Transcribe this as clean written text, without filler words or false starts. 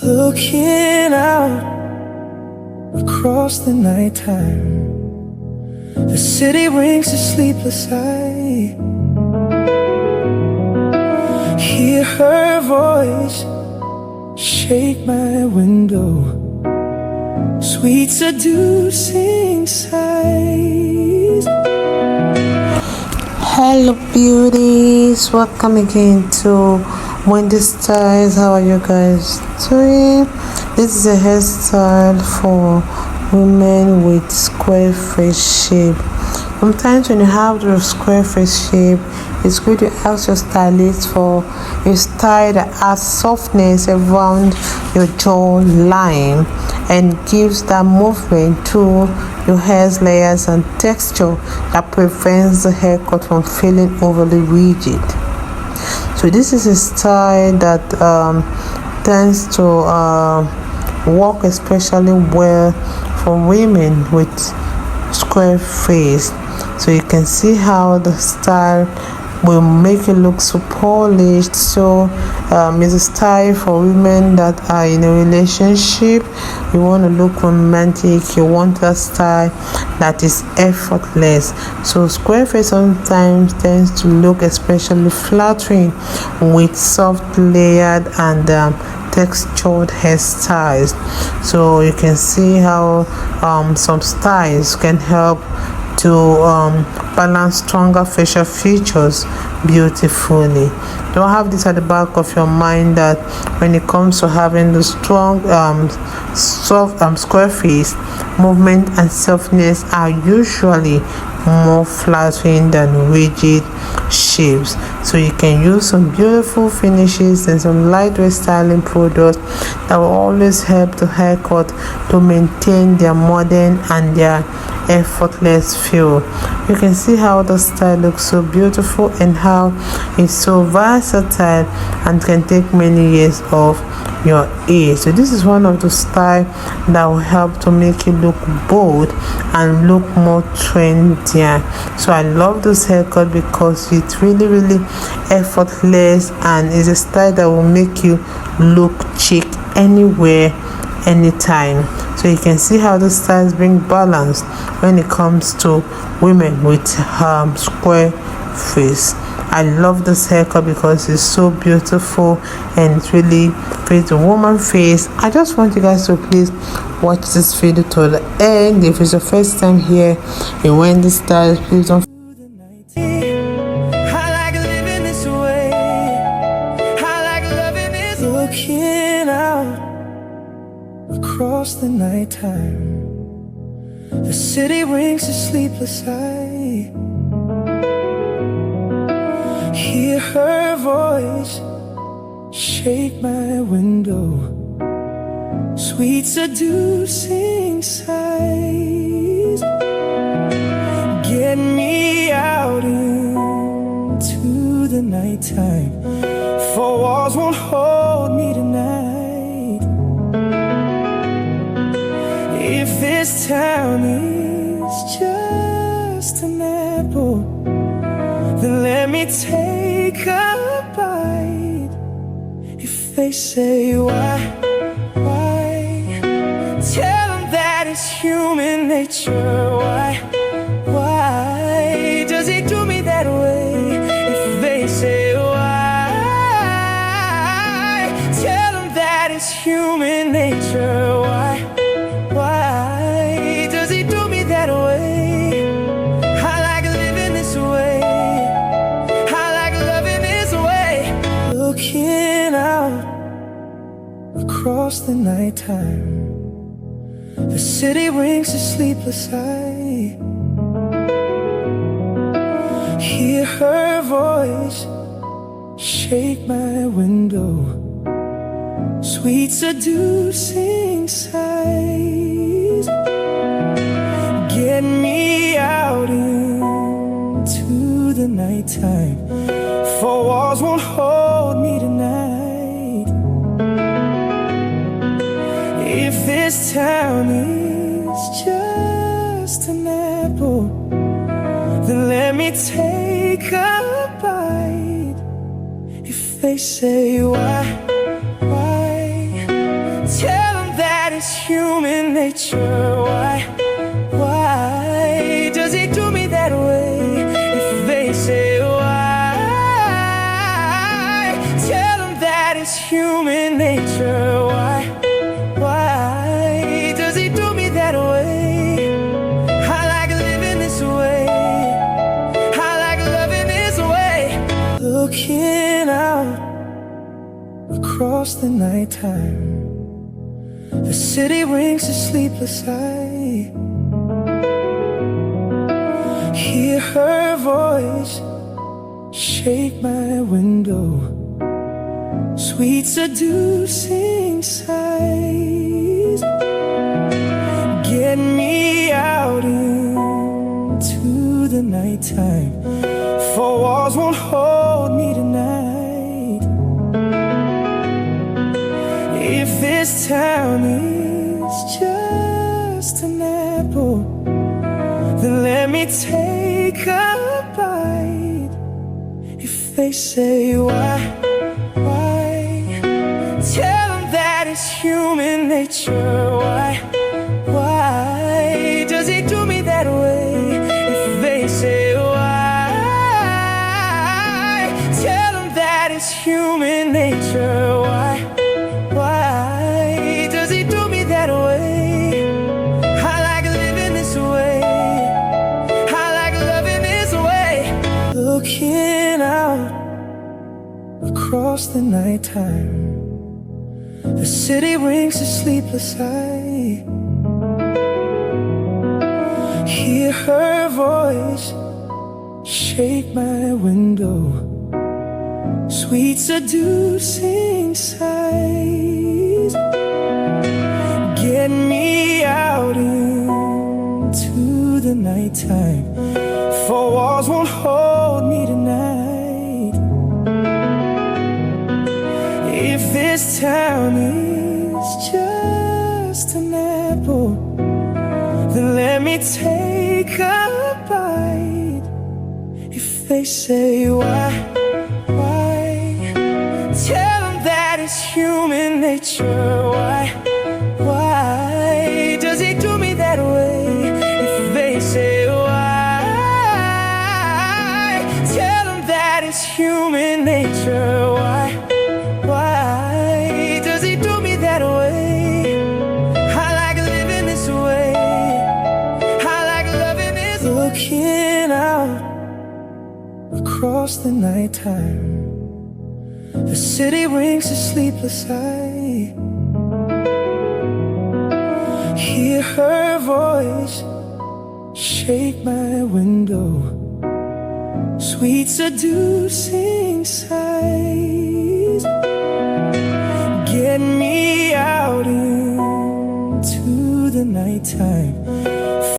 Looking out across the nighttime, the city rings a sleepless eye. Hear her voice shake my window, sweet seducing sighs. Hello beauties, welcome again to Wendy Styles. How are you guys doing? This is a hairstyle for women with square face shape. Sometimes when you have the square face shape, it's good to ask your stylist for a style that adds softness around your jawline and gives that movement to your hair's layers and texture that prevents the haircut from feeling overly rigid. So this is a style that tends to work especially well for women with square face. So you can see how the style will make it look so polished. So it's a style for women that are in a relationship. You want to look romantic, you want a style that is effortless. So square face sometimes tends to look especially flattering with soft layered and textured hairstyles. So you can see how some styles can help to balance stronger facial features beautifully. Don't have this at the back of your mind that when it comes to having the strong soft square face, movement and softness are usually more flattering than rigid shapes. So you can use some beautiful finishes and some lightweight styling products that will always help the haircut to maintain their modern and their effortless feel. You can see how the style looks so beautiful and how it's so versatile and can take many years of your age. So this is one of the styles that will help to make you look bold and look more trendier. So I love this haircut because it's really effortless and is a style that will make you look chic anywhere, anytime. So you can see how the styles bring balance when it comes to women with square face. I love this haircut because it's so beautiful and it really fits a woman face. I just want you guys to please watch this video to the end. If it's your first time here in Wendy Styles, please don't Looking out across the nighttime, the city rings a sleepless eye. Hear her voice shake my window, sweet seducing sighs. Get me out into the nighttime, four walls won't hold me tonight. If this town is just an apple, then let me take a bite. If they say why, tell them that it's human nature. Why does he do me that way? If they say why, tell them that it's human nature. Why does he do me that way? I like living this way. I like loving this way. Looking out across the nighttime, the city rings a sleepless eye. Hear her voice shake my window, sweet seducing sighs. Get me out into the nighttime, four walls won't hold me tonight. If this town is just an apple, then let me take a bite. If they say why, nature. Why does he do me that way? If they say why, tell them that it's human nature. Why does he do me that way? I like living this way. I like loving this way. Looking out across the nighttime, the city rings a sleepless eye. Hear her voice shake my window, sweet seducing sighs. Get me out into the nighttime, for walls won't hold me tonight. If this town is just an apple, then let me take a bite. If they say why, tell them that it's human nature. Why does he do me that way? If they say why, tell them that it's human nature. Why does he do me that way? I like living this way. I like loving this way. Looking out across the nighttime, the city rings a sleepless eye. Hear her voice shake my window, sweet seducing sighs. Get me out into the nighttime, for walls won't hold me tonight. If this town is just an apple, then let me take a bite. If they say why, tell them that it's human nature. Why does he do me that way? If they say why, tell them that it's human nature. Why does he do me that way? I like living this way. I like loving this way. Looking out across the nighttime, the city rings a sleepless eye. Hear her voice shake my window, sweet seducing sighs.